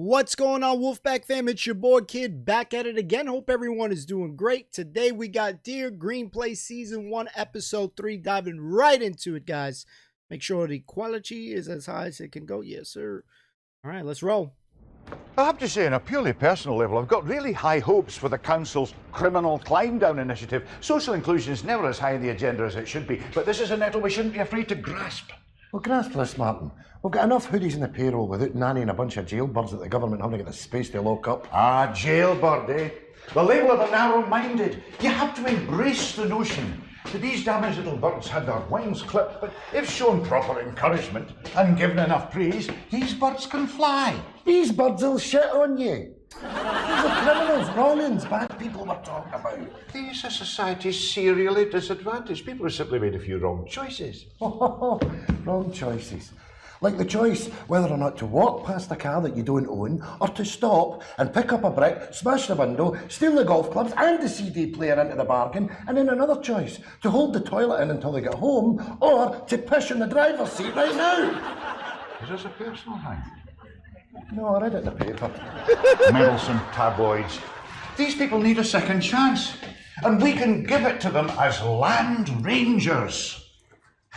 What's going on, Wolfpack fam? It's your boy Kid back at it again. Hope everyone is doing great. Today we got Dear Green Play Season 1 Episode 3, diving right into it, guys. Make sure the quality is as high as it can go. Yes, sir. All right, let's roll. I have to say, on a purely personal level, I've got really high hopes for the Council's criminal climb-down initiative. Social inclusion is never as high on the agenda as it should be, but this is a nettle we shouldn't be afraid to grasp. Well, grasp this, Martin. We've got enough hoodies in the payroll without nannying a bunch of jailbirds that the government haven't got the space to lock up. Ah, jailbird, eh? The label of the narrow-minded. You have to embrace the notion that these damaged little birds had their wings clipped, but if shown proper encouragement and given enough praise, these birds can fly. These birds will shit on you. These are criminals, wrong-uns, bad people we're talking about. These are society's serially disadvantaged. People who simply made a few wrong choices. Wrong choices. Like the choice whether or not to walk past a car that you don't own, or to stop and pick up a brick, smash the window, steal the golf clubs and the CD player into the bargain, and then another choice, to hold the toilet in until they get home, or to piss in the driver's seat right now. Is this a personal thing? No, I read it in the paper. Meddlesome tabloids. These people need a second chance, and we can give it to them as land rangers.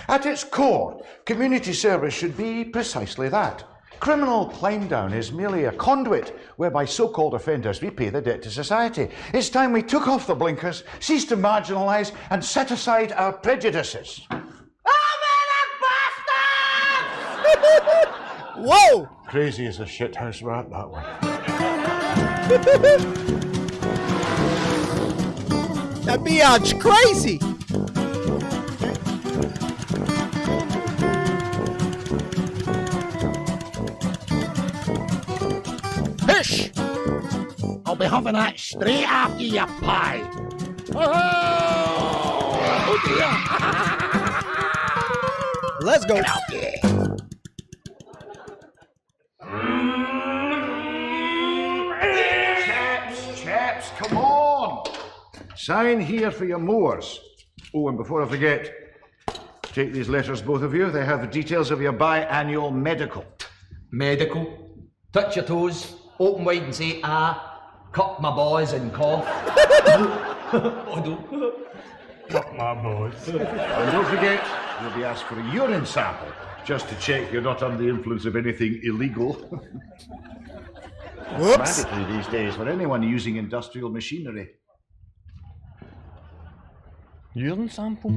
At its core, community service should be precisely that. Criminal climb-down is merely a conduit whereby so-called offenders repay the debt to society. It's time we took off the blinkers, ceased to marginalise, and set aside our prejudices. Whoa! Crazy as a shithouse rat, that one. That biatch crazy! Pish! I'll be having that straight after you, pie. Oh dear! Let's go. Get out there. Chaps, come on! Sign here for your mowers. Oh, and before I forget, take these letters, both of you. They have the details of your biannual medical. Medical? Touch your toes, open wide and say ah, cut my boys and cough. Cut my boys. And don't forget, you'll be asked for a urine sample, just to check you're not under the influence of anything illegal. Whoops. Mandatory these days for anyone using industrial machinery. Urine sample?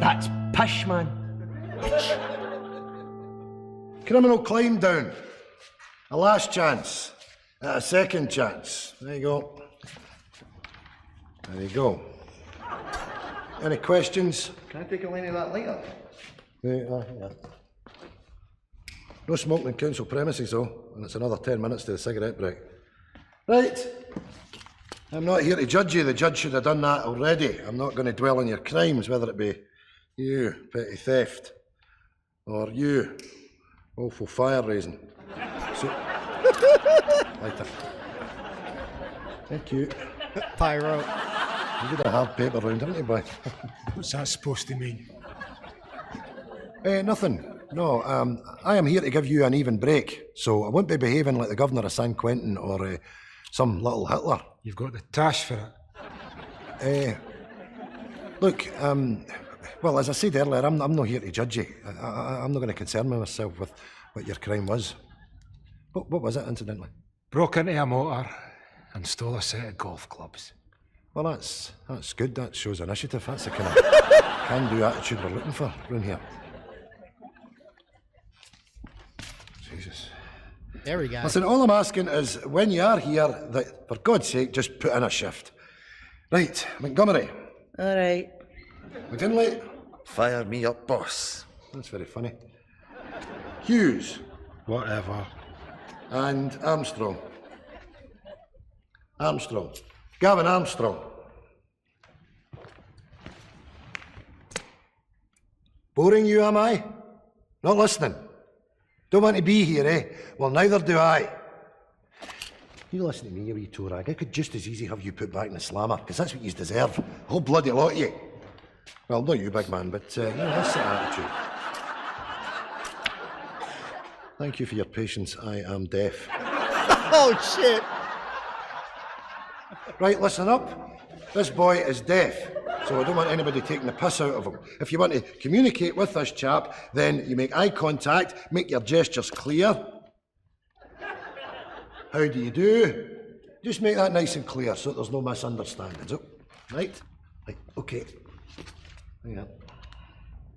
That's pish, man. Criminal climb down. A last chance. A second chance. There you go. There you go. Any questions? Can I take a line of that lighter? Yeah. No smoking in council premises, though, and it's another 10 minutes to the cigarette break. Right. I'm not here to judge you. The judge should have done that already. I'm not going to dwell on your crimes, whether it be you, petty theft, or you, awful fire raising. So, lighter. Thank you. Pyro. You did a hard paper round, didn't you, boy? What's that supposed to mean? Nothing. No, I am here to give you an even break, so I won't be behaving like the governor of San Quentin or some little Hitler. You've got the tash for it. Look, well, as I said earlier, I'm not here to judge you. I'm not going to concern myself with what your crime was. What was it, incidentally? Broke into a motor and stole a set of golf clubs. Well, that's good. That shows initiative. That's the kind of can-do attitude we're looking for around here. Jesus. There we go. Listen, all I'm asking is, when you are here, that, for God's sake, just put in a shift. Right, Montgomery. All right. McGinley. Fire me up, boss. That's very funny. Hughes. Whatever. And Armstrong. Armstrong. Gavin Armstrong. Boring you, am I? Not listening? Don't want to be here, eh? Well, neither do I. You listen to me, you wee toe rag. I could just as easy have you put back in the slammer, because that's what you deserve. A whole bloody lot of you. Well, not you, big man, but that's the attitude. Thank you for your patience. I am deaf. Oh, shit. Right, listen up. This boy is deaf, so I don't want anybody taking the piss out of him. If you want to communicate with this chap, then you make eye contact, make your gestures clear. How do you do? Just make that nice and clear so that there's no misunderstandings. Oh, right? Right, okay. Yeah.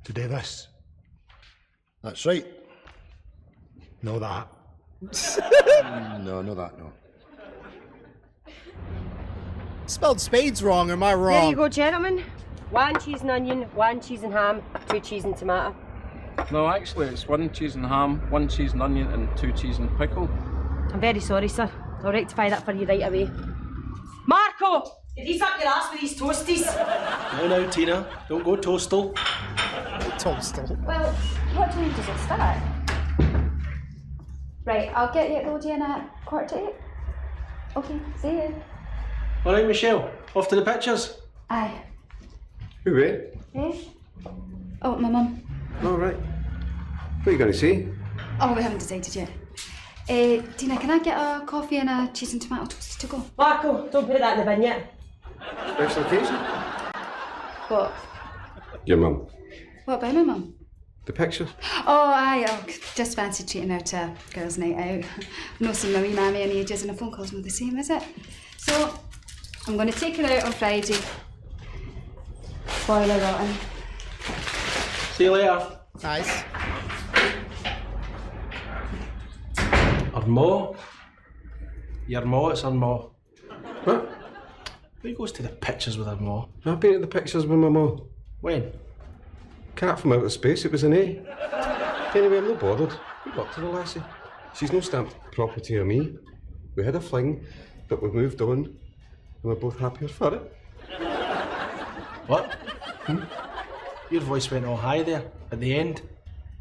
To do this. That's right. Know that. No, that, no. Spelled spades wrong, am I wrong? There you go, gentlemen. 1 cheese and onion, 1 cheese and ham, 2 cheese and tomato. No, actually, it's 1 cheese and ham, 1 cheese and onion, and 2 cheese and pickle. I'm very sorry, sir. I'll rectify that for you right away. Marco! Did he suck your ass with these toasties? No, Tina. Don't go toastal. Toastal. Well, what time does it start? Right, I'll get you at Odeon at 7:45. Okay, see you. All right, Michelle. Off to the pictures. Aye. Who, eh? Eh? Oh, my mum. All right. What are you going to see? Oh, we haven't decided yet. Tina, can I get a coffee and a cheese and tomato toast to go? Marco, don't put that in the bin yet. Special occasion? What? Your mum. What about my mum? The pictures? Oh, aye, just fancy treating her to a girls' night out. No seen my wee mammy in ages and a phone call's not the same, is it? So, I'm going to take her out on Friday. Spoiler rotten. See you later. Nice. Her ma? Your ma, it's her ma. What? Who goes to the pictures with her ma? I've been at the pictures with my mum. When? Cat from outer space, it was an A. Anyway, I'm not bothered. Good luck to the lassie. She's no stamped property of me. We had a fling, but we've moved on, and we're both happier for it. What? Your voice went all high there at the end.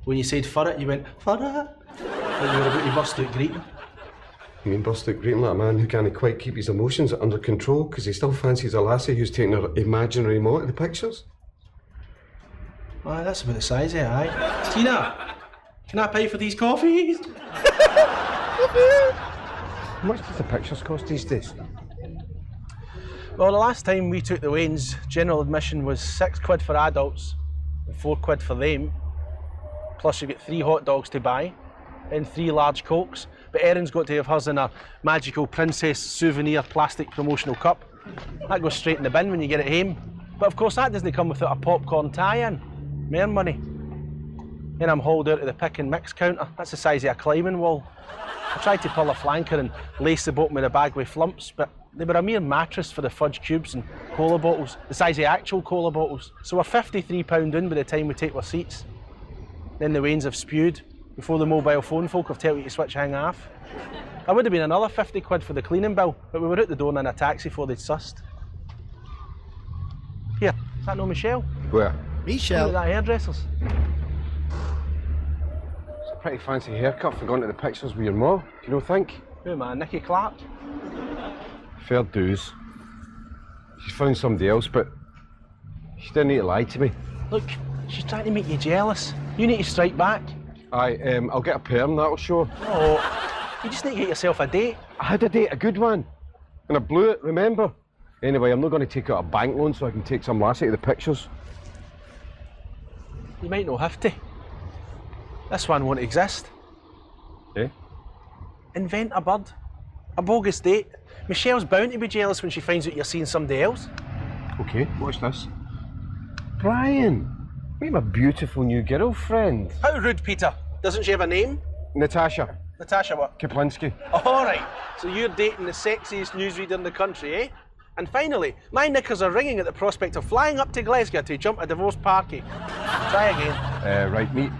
When you said for it, you went for it. Like you were about to burst out greeting. You mean burst out greeting like a man who can't quite keep his emotions under control because he still fancies a lassie who's taking her imaginary ma to the pictures? Aye, that's about the size of it, aye. Tina, can I pay for these coffees? How much does the pictures cost these days? Well, the last time we took the Waynes, general admission was £6 for adults and £4 for them. Plus you get 3 hot dogs to buy and 3 large cokes. But Erin's got to have hers in a magical princess souvenir plastic promotional cup. That goes straight in the bin when you get it home. But of course that doesn't come without a popcorn tie-in. More money. Then I'm hauled out to the pick and mix counter. That's the size of a climbing wall. I tried to pull a flanker and lace the bottom of the bag with flumps, but they were a mere mattress for the fudge cubes and cola bottles, the size of actual cola bottles. So we're £53 in by the time we take our seats. Then the Waynes have spewed before the mobile phone folk have told you to switch hang off. I would have been another £50 for the cleaning bill, but we were out the door in a taxi before they'd sussed. Here, is that no Michelle? Where? Michelle. Look at that hairdresser's. It's a pretty fancy haircut for going to the pictures with your ma, do you not think? Who, man? Nicky Clark? Fair dues. She's found somebody else, but she didn't need to lie to me. Look, she's trying to make you jealous. You need to strike back. I'll get a perm, that'll show. No, you just need to get yourself a date. I had a date, a good one. And I blew it, remember? Anyway, I'm not going to take out a bank loan so I can take some lassie to the pictures. You might not have to. This one won't exist. Eh? Invent a bird. A bogus date. Michelle's bound to be jealous when she finds out you're seeing somebody else. Okay, watch this. Brian, meet my beautiful new girlfriend. How rude, Peter. Doesn't she have a name? Natasha Natasha what? Kaplinsky. All right. So you're dating the sexiest newsreader in the country, eh? And finally, my knickers are ringing at the prospect of flying up to Glasgow to jump a divorce party. Try again. Right, meet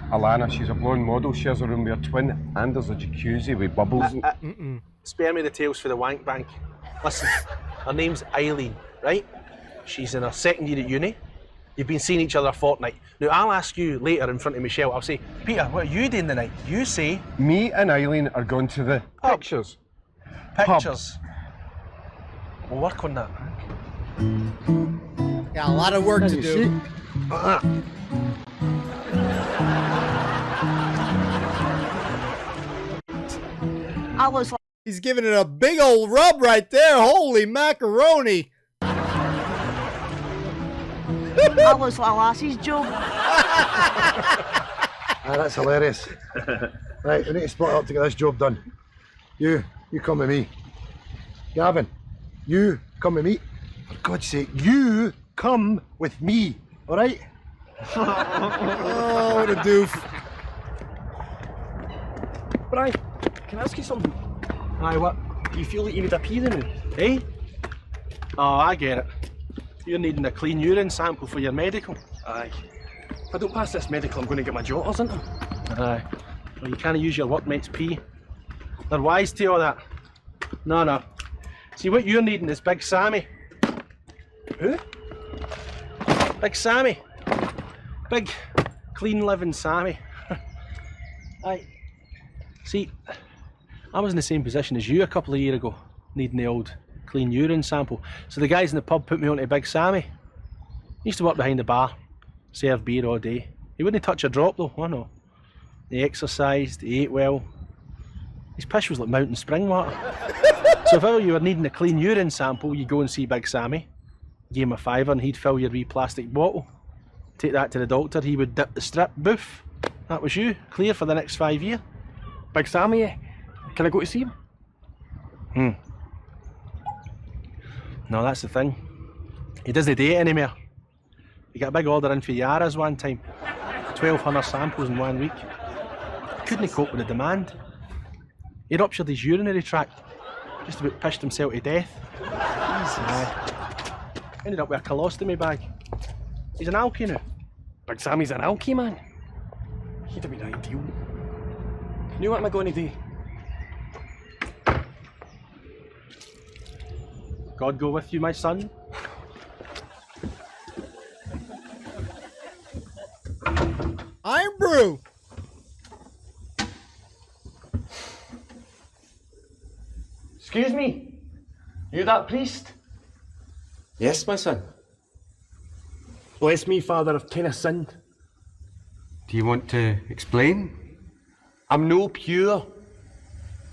Alana. She's a blonde model, shares a room with her twin, and there's a jacuzzi with bubbles. Spare me the tales for the wank bank. Listen, her name's Eileen, right? She's in her second year at uni. You've been seeing each other a fortnight. Now, I'll ask you later in front of Michelle. I'll say, Peter, what are you doing tonight? You say... Me and Eileen are going to the pictures. Pictures. We'll work on that. Got a lot of work to do. I was He's giving it a big old rub right there. Holy macaroni. That looks like a lassie's job. That's hilarious. Right, we need to split up to get this job done. You come with me. Gavin, you come with me. For God's sake, you come with me, all right? Oh, what a doof. Brian, can I ask you something? Aye, what? Do you feel like you need a pee now? Eh? Oh, I get it. You're needing a clean urine sample for your medical. Aye. If I don't pass this medical, I'm going to get my jotters, isn't I? Aye. Well, you can't use your workmate's pee. They're wise to all that. No. See, what you're needing is Big Sammy. Who? Big Sammy. Big, clean living Sammy. Aye. See, I was in the same position as you a couple of years ago, needing the old clean urine sample. So the guys in the pub put me onto Big Sammy. He used to work behind the bar, serve beer all day. He wouldn't touch a drop though, I know. He exercised, he ate well. His piss was like mountain spring water. So if ever you were needing a clean urine sample, you go and see Big Sammy, give him a £5 and he'd fill your wee plastic bottle. Take that to the doctor, he would dip the strip, boof. That was you, clear for the next 5 years. Big Sammy, eh? Can I go to see him? No, that's the thing. He doesn't date anymore. He got a big order in for Yara's one time. 1,200 samples in 1 week. Couldn't cope with the demand. He ruptured his urinary tract. Just about pissed himself to death. Ended up with a colostomy bag. He's an alky now. Big Sammy's an alky, man. He'd have been ideal. You know what am I going to do? God go with you, my son. Iron Brew. Excuse me? You that priest? Yes, my son. Bless me, Father, I've kind of sinned. Do you want to explain? I'm no pure.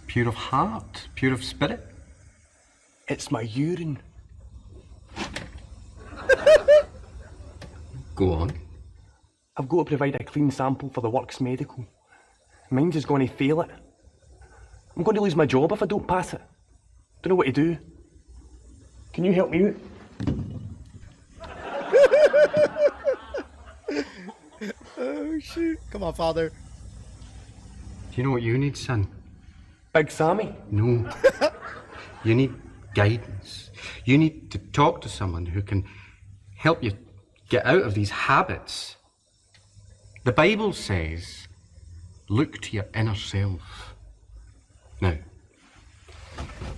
Pure of heart? Pure of spirit? It's my urine. Go on. I've got to provide a clean sample for the works medical. Mine's is going to fail it. I'm going to lose my job if I don't pass it. Don't know what to do. Can you help me out? Oh shoot. Come on, Father. Do you know what you need, son? Big Sammy? No. You need guidance. You need to talk to someone who can help you get out of these habits. The Bible says, look to your inner self. Now,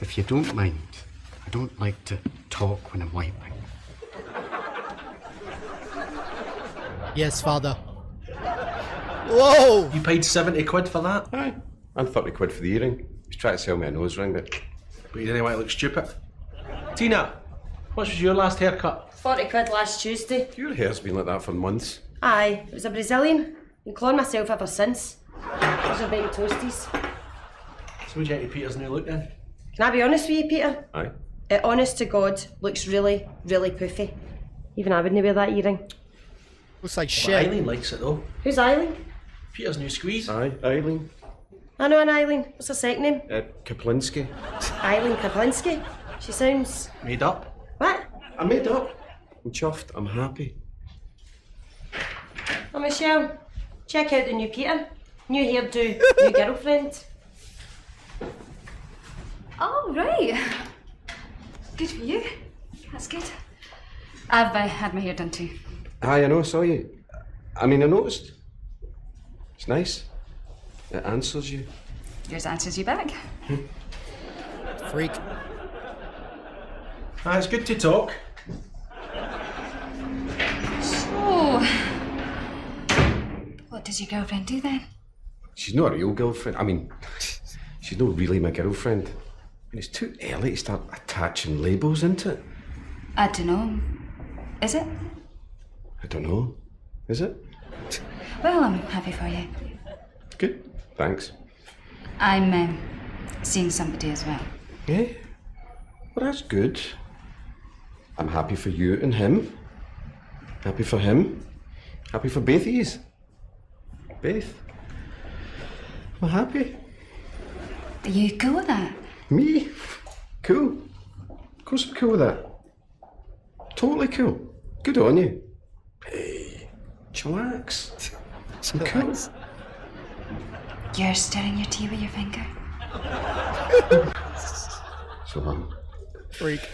if you don't mind, I don't like to talk when I'm wiping. Yes, Father. Whoa! You paid 70 quid for that? Aye. And 30 quid for the earring. He's trying to sell me a nose ring, but you didn't want to look stupid. Tina, what was your last haircut? 40 quid last Tuesday. your hair's been like that for months. Aye, it was a Brazilian. Been clawing myself ever since. Those are baby toasties. So would you like Peter's new look then? Can I be honest with you, Peter? Aye. It, honest to God, looks really, really poofy. Even I wouldn't wear that earring. Looks like Well, shit. Eileen likes it though. Who's Eileen? Peter's new squeeze. Aye, Eileen. I know an Eileen. What's her second name? Kaplinski. Eileen Kaplinski. She sounds... Made up. What? I made up. I'm chuffed. I'm happy. Oh, Michelle, check out the new Peter. New hairdo, new girlfriend. Oh, right. Good for you. That's good. I've had my hair done too. Aye, I know, I saw you. I mean, I noticed. It's nice. It answers you. Yours answers you back. Freak. It's good to talk. So, what does your girlfriend do then? She's not a real girlfriend. I mean, she's not really my girlfriend. I mean, it's too early to start attaching labels into it. I don't know. Is it? I don't know. Is it? Well, I'm happy for you. Good. Thanks. I'm seeing somebody as well. Yeah? Well, that's good. I'm happy for you and him. Happy for him. Happy for both of yous. Both. I'm happy. Are you cool with that? Me? Cool. Of course I'm cool with that. Totally cool. Good on you. Hey, chillax. I'm cool. You're stirring your tea with your finger. So long. Freak.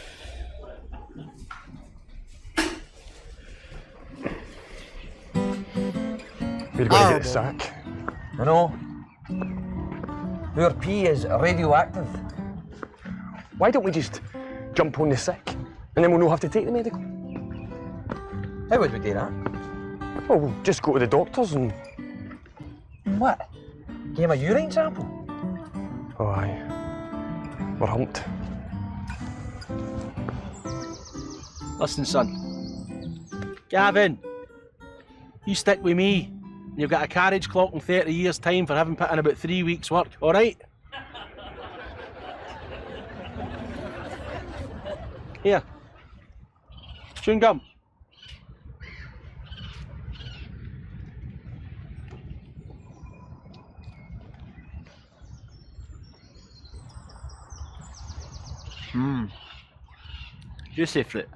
We're going to get the sack. I know. Your pee is radioactive. Why don't we just jump on the sick and then we'll not have to take the medical? How would we do that? Well, we'll just go to the doctors and... What? Give him a urine sample? Oh, aye. We're humped. Listen, son. Gavin, you stick with me. You've got a carriage clock in 30 years' time for having put in about 3 weeks' work, all right? Here. Chewing gum. Juicy fruit.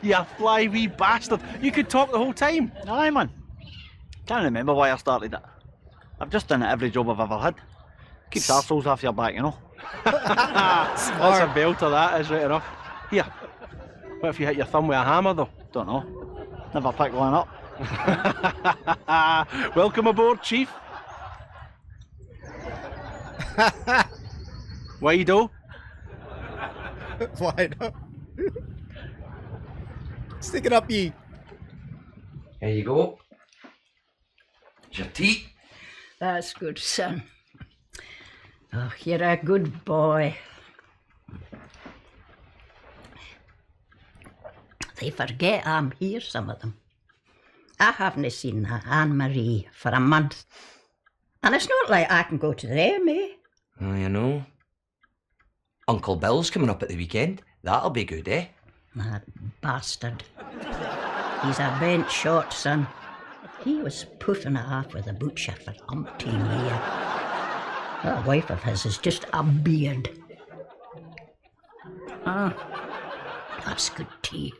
You fly wee bastard. You could talk the whole time. Aye, man. Can't remember why I started it. I've just done it every job I've ever had. Keeps arseholes off your back, you know. That's a belter, that is, right enough. Here. What if you hit your thumb with a hammer, though? Don't know. Never picked one up. Welcome aboard, Chief. Why-do? Why not? Stick it up, ye. There you go. It's your tea. That's good, son. Oh, you're a good boy. They forget I'm here, some of them. I haven't seen Anne-Marie for a month. And it's not like I can go to them, eh? Oh, you know. Uncle Bill's coming up at the weekend. That'll be good, eh? That bastard. He's a bent short, son. He was puffing it off with a butcher for umpteen year. That wife of his is just a beard. Ah, that's good tea.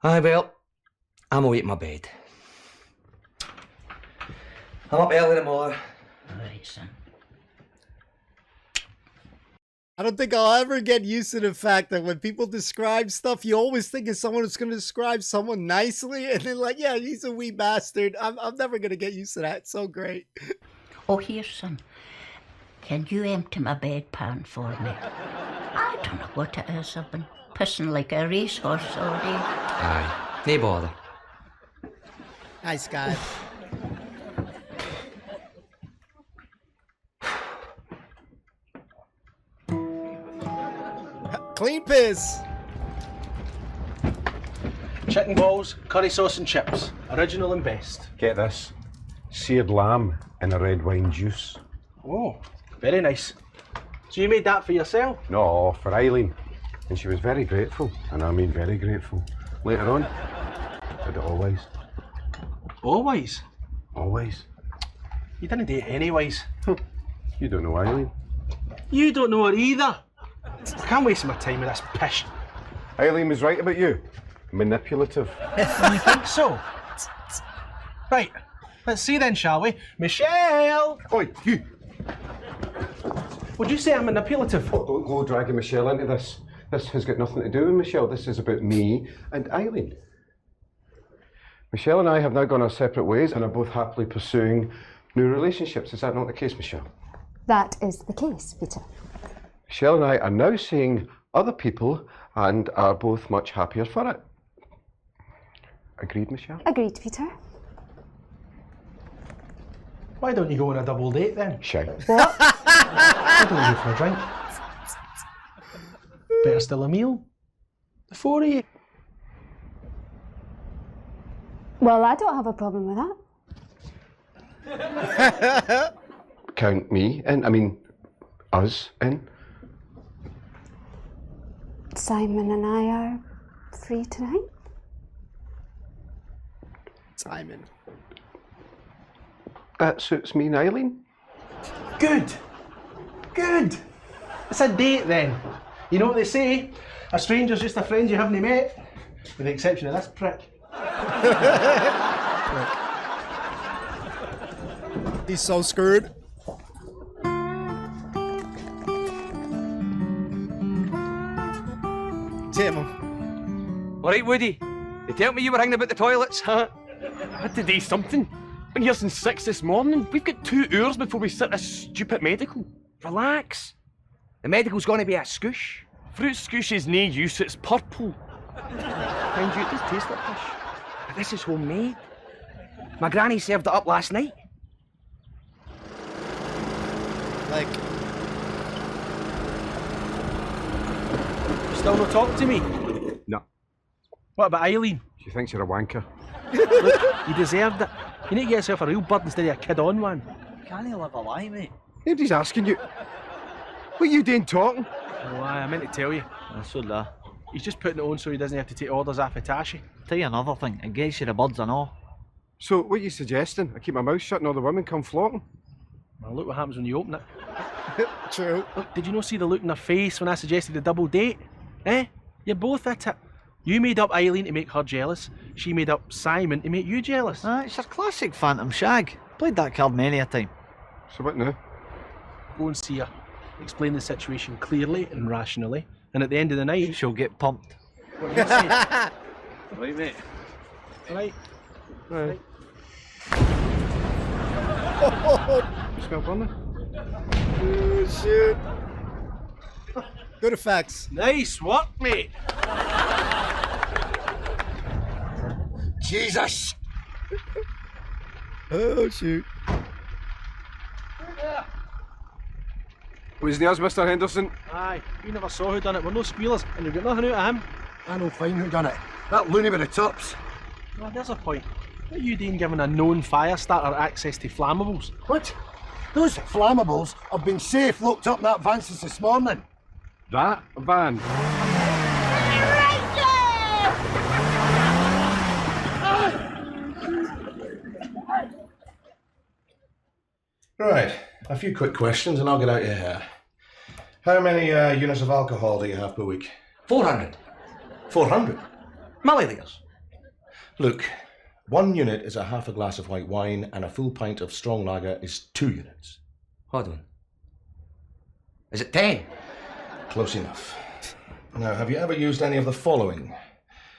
Aye, well, I'm away to my bed. I'm up early tomorrow. All right, son. I don't think I'll ever get used to the fact that when people describe stuff, you always think of someone who's going to describe someone nicely, and then like, yeah, he's a wee bastard. I'm never going to get used to that. It's so great. Oh, here, son. Can you empty my bedpan for me? I don't know what it is. I've been pissing like a racehorse all day. Aye, no bother. Nice guy. Clean piss. Chicken balls, curry sauce and chips. Original and best. Get this. Seared lamb in a red wine juice. Oh, very nice. So you made that for yourself? No, for Eileen. And she was very grateful, and I mean very grateful. Later on, did it always. Always? Always. You didn't do it anyways. You don't know Eileen. You don't know her either. I can't waste my time with this pish. Eileen was right about you. Manipulative. You think so? Right, let's see then, shall we? Michelle! Oi, you! Would you say I'm manipulative? Oh, don't go dragging Michelle into this. This has got nothing to do with Michelle. This is about me and Eileen. Michelle and I have now gone our separate ways and are both happily pursuing new relationships. Is that not the case, Michelle? That is the case, Peter. Michelle and I are now seeing other people and are both much happier for it. Agreed, Michelle? Agreed, Peter. Why don't you go on a double date then? Shite. What? Why don't you go for a drink? Better still a meal. The four of you. Well, I don't have a problem with that. Count me in. I mean, us in. Simon and I are free tonight. Simon. That suits me and Eileen. Good. Good. It's a date then. You know what they say? A stranger's just a friend you haven't met. With the exception of this prick. He's so screwed. Damn him. All right, Woody. They tell me you were hanging about the toilets, huh? I had to do something. Been here since 6 this morning. We've got 2 hours before we sit this stupid medical. Relax. The medical's going to be a scoosh. Fruit scoosh is no use, it's purple. Mind you, it does taste like fish. But this is homemade. My granny served it up last night. Like, Still not talking to me? No. What about Eileen? She thinks you're a wanker. Look, you deserved it. You need to get yourself a real bird instead of a kid on one. Can't you live a lie, mate? Nobody's asking you. What are you doing talking? Oh, aye, I meant to tell you. So da. He's just putting it on so he doesn't have to take orders off of Tashi. Tell you another thing, it gets you the birds and all. So, what are you suggesting? I keep my mouth shut and all the women come flocking? Well, look what happens when you open it. True. Look, did you not see the look in her face when I suggested the double date? Eh? You're both at it. You made up Eileen to make her jealous. She made up Simon to make you jealous. It's your classic phantom shag. Played that card many a time. So what now? Go and see her. Explain the situation clearly and rationally. And at the end of the night... She'll get pumped. What do you say? Right, mate. Right. Right. Smell burning? Oh, shit. Good effects. Nice work, mate. Jesus! Oh, shoot. Was the us, Mr. Henderson? Aye, we never saw who done it. We're no squealers, and you've got nothing out of him. I know fine who done it. That loony with the turps. Well, there's a point. What are you doing giving a known fire starter access to flammables? What? Those flammables have been safe locked up in that van since this morning. That van? Right, a few quick questions and I'll get out your hair. How many units of alcohol do you have per week? 400. 400? Milliliters. Look, 1 unit is a half a glass of white wine and a full pint of strong lager is 2 units. Hold on. Is it 10? Close enough. Now, have you ever used any of the following?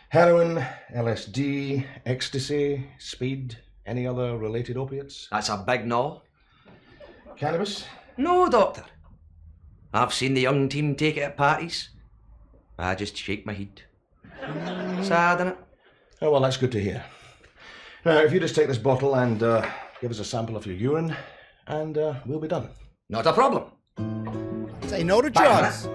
Heroin, LSD, ecstasy, speed, any other related opiates? That's a big no. Cannabis? No, Doctor. I've seen the young team take it at parties. I just shake my head. Sad, innit? Oh, well, that's good to hear. Now, if you just take this bottle and give us a sample of your urine, and we'll be done. Not a problem. Say no to drugs.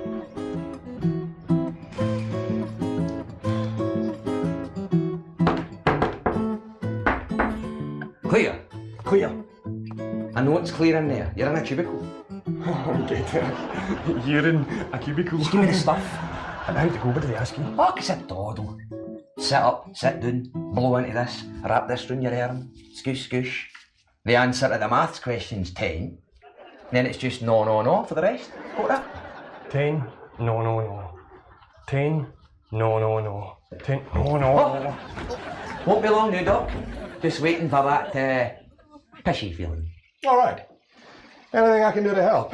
Clear? Clear. I know it's clear in there. You're in a cubicle. Urine, a cubicle. Just give me the stuff. And how to go, what do they ask you? Fuck, it's a doddle. Sit up, sit down, blow into this, wrap this round your arm, scoosh, scoosh. The answer to the maths question's 10. Then it's just no, no, no for the rest. Got that? 10, no, no, no. 10, no, no, no. 10, no, no, no. Won't be long now, Doc. Just waiting for that pishy feeling. All right. Anything I can do to help?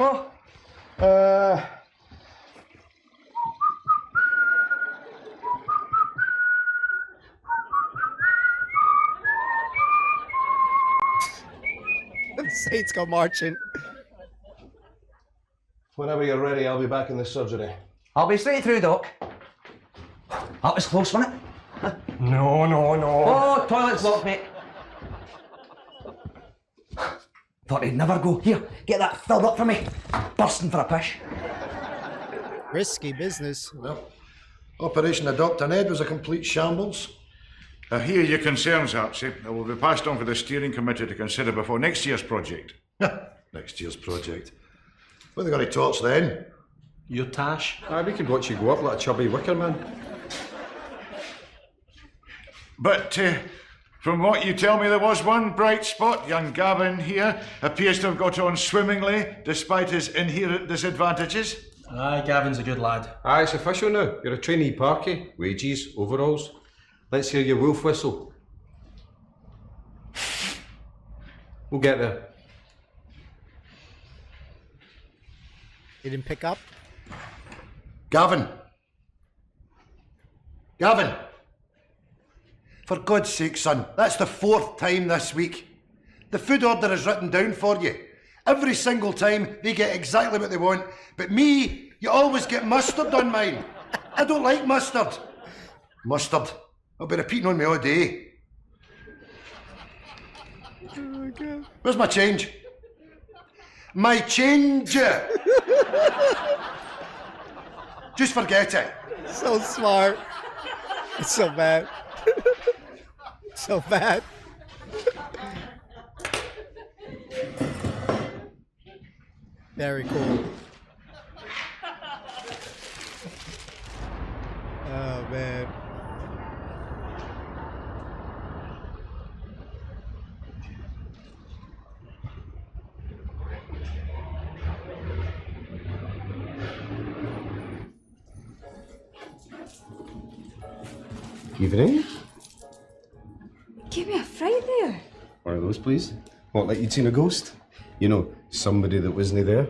Saints go marching. Whenever you're ready, I'll be back in the surgery. I'll be straight through, Doc. That was close, wasn't it? No, no, no. Oh, toilet's locked, mate. Thought he'd never go. Here, get that filled up for me. Bursting for a pish. Risky business. Well, Operation Adopt an Ed was a complete shambles. I hear your concerns, Archie. They will be passed on for the steering committee to consider before next year's project. Next year's project. What are they going to torch then? Your tash? Aye, we could watch you go up like a chubby wicker man. But from what you tell me, there was one bright spot. Young Gavin here appears to have got on swimmingly, despite his inherent disadvantages. Aye, Gavin's a good lad. Aye, it's official now. You're a trainee parky. Wages, overalls. Let's hear your wolf whistle. We'll get there. He didn't pick up? Gavin! Gavin! For God's sake, son, that's the 4th time this week. The food order is written down for you. Every single time they get exactly what they want, but me, you always get mustard on mine. I don't like mustard. Mustard. I'll be repeating on me all day. Oh, God. Where's my change? My change! Just forget it. So smart. It's so bad. So bad. Very cool. Oh, man. Evening. Give me a fright there. One of those, please. What, like you'd seen a ghost? You know, somebody that wasn't there?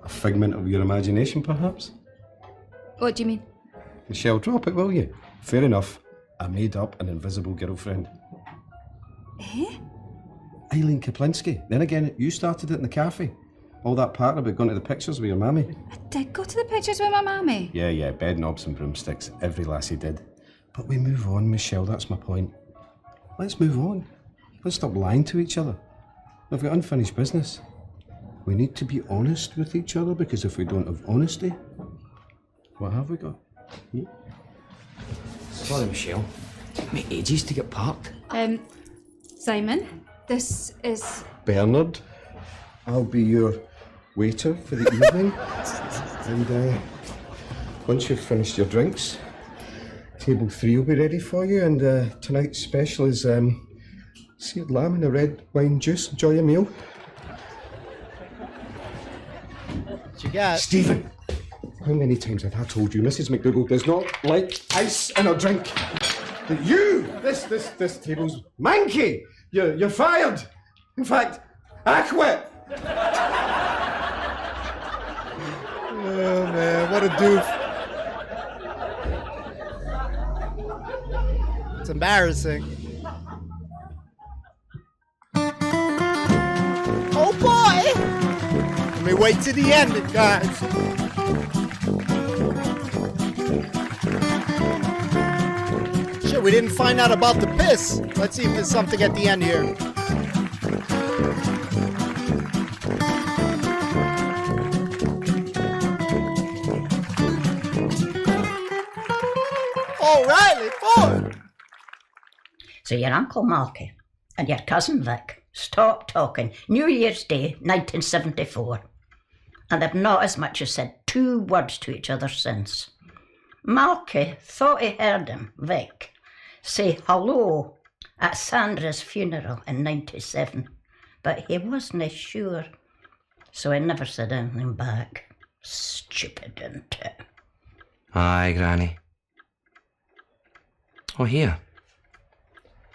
A figment of your imagination, perhaps? What do you mean? Michelle, drop it, will you? Fair enough. I made up an invisible girlfriend. Eh? Eileen Kaplinsky. Then again, you started it in the cafe. All that part about going to the pictures with your mammy. I did go to the pictures with my mammy. Yeah, bed knobs and broomsticks. Every lassie did. But we move on, Michelle, that's my point. Let's move on. Let's stop lying to each other. We've got unfinished business. We need to be honest with each other, because if we don't have honesty, what have we got? Sorry, Michelle. It took me ages to get parked. Simon, this is... Bernard, I'll be your waiter for the evening. And once you've finished your drinks, table 3 will be ready for you. And tonight's special is seared lamb and a red wine juice. Enjoy your meal. What you got? Stephen, how many times have I told you Mrs. McDougall does not like ice in her drink? But you, this table's manky. You're fired. In fact, I quit. Oh, man, what a doof. It's embarrassing. Oh, boy! Let me wait to the end, guys. Shit, we didn't find out about the piss. Let's see if there's something at the end here. O'Reilly, forward! So your Uncle Malky and your cousin Vic stopped talking New Year's Day 1974, and they've not as much as said 2 words to each other since. Malky thought he heard him, Vic, say hello at Sandra's funeral in 97, but he wasn't sure, so he never said anything back. Stupid, isn't it? Aye, Granny. Oh, here.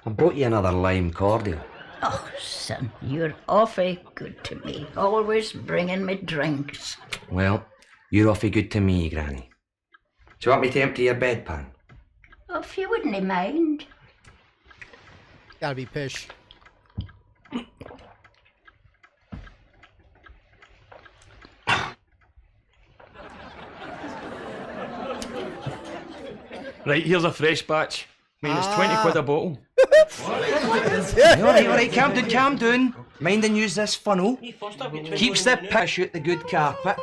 I brought you another lime cordial. Oh, son, you're awfully good to me, always bringing me drinks. Well, you're awfully good to me, Granny. Do you want me to empty your bedpan? Oh, if you wouldn't mind. Gotta be pish. Right, here's a fresh batch. Minus 20 quid a bottle. Alright, calm down. Mind and use this funnel. Keeps the pish out the good carpet.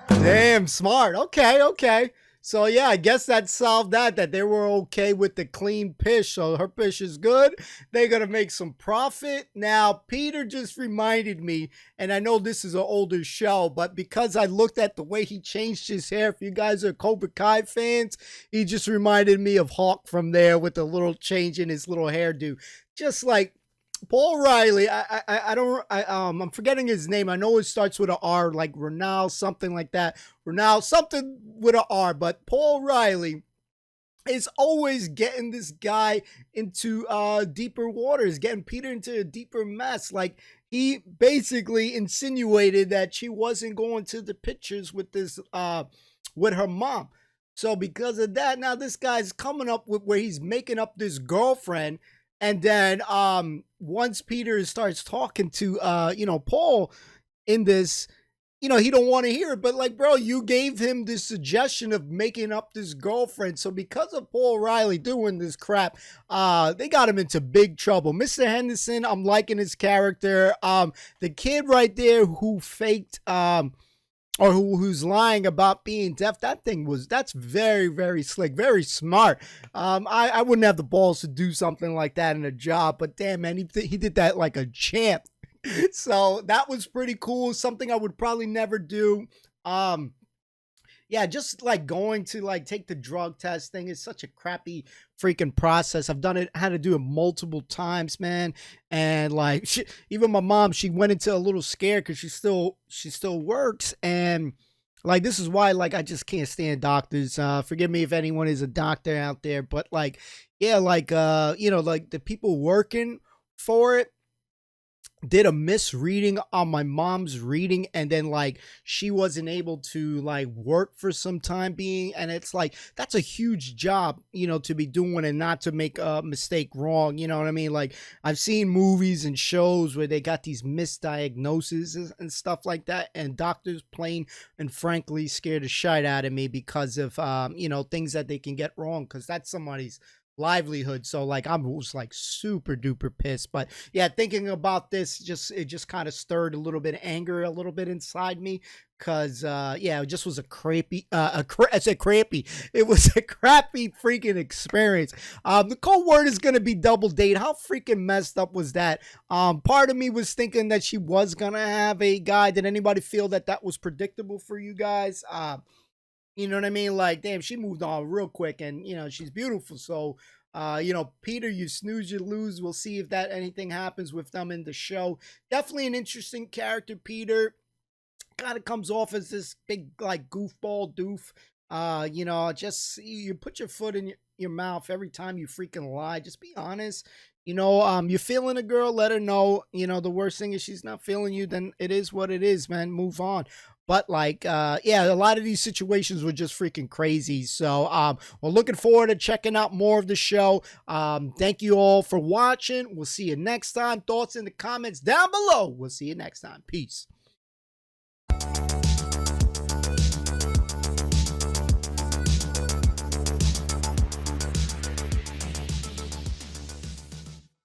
Damn, smart. Okay. So yeah, I guess that solved that they were okay with the clean pish. So her pish is good. They're going to make some profit. Now, Peter just reminded me, and I know this is an older show, but because I looked at the way he changed his hair, if you guys are Cobra Kai fans, he just reminded me of Hawk from there with the little change in his little hairdo. Just like Paul Riley, I'm forgetting his name. I know it starts with an R, like Renal, something like that. Renal, something with an R. But Paul Riley is always getting this guy into deeper waters, getting Peter into a deeper mess. Like, he basically insinuated that she wasn't going to the pictures with this, with her mom. So because of that, now this guy's coming up with where he's making up this girlfriend. And then once Peter starts talking to, Paul in this, he don't want to hear it. But like, bro, you gave him this suggestion of making up this girlfriend. So because of Paul Riley doing this crap, they got him into big trouble. Mr. Henderson, I'm liking his character. The kid right there who faked, or who's lying about being deaf, that's very, very slick, very smart. I wouldn't have the balls to do something like that in a job, but damn, man, he did that like a champ. So that was pretty cool. Something I would probably never do. Yeah, just like going to like take the drug test thing is such a crappy freaking process. I've done it, had to do it multiple times, man. And like, even my mom, she went into a little scared because she still works. And like, this is why, like, I just can't stand doctors. Forgive me if anyone is a doctor out there, but like, yeah, like, like the people working for it did a misreading on my mom's reading, and then like she wasn't able to like work for some time being, and it's like that's a huge job, to be doing and not to make a mistake wrong. You know what I mean? Like, I've seen movies and shows where they got these misdiagnoses and stuff like that, and doctors plain and frankly scared the shit out of me because of things that they can get wrong, because that's somebody's livelihood. So like, I was like super duper pissed. But yeah, thinking about this, it just kind of stirred a little bit of anger a little bit inside me, because it just was a crappy it was a crappy freaking experience. The code word is gonna be double date. How freaking messed up was that? Part of me was thinking that she was gonna have a guy. Did anybody feel that was predictable for you guys? You know what I mean? Like, damn, she moved on real quick, and she's beautiful. So, Peter, you snooze, you lose. We'll see if anything happens with them in the show. Definitely an interesting character, Peter. Kind of comes off as this big, like, goofball doof. Just you put your foot in your mouth every time you freaking lie. Just be honest. You're feeling a girl, let her know. The worst thing is she's not feeling you, then it is what it is, man. Move on. But like, a lot of these situations were just freaking crazy. So we're looking forward to checking out more of the show. Thank you all for watching. We'll see you next time. Thoughts in the comments down below. We'll see you next time. Peace.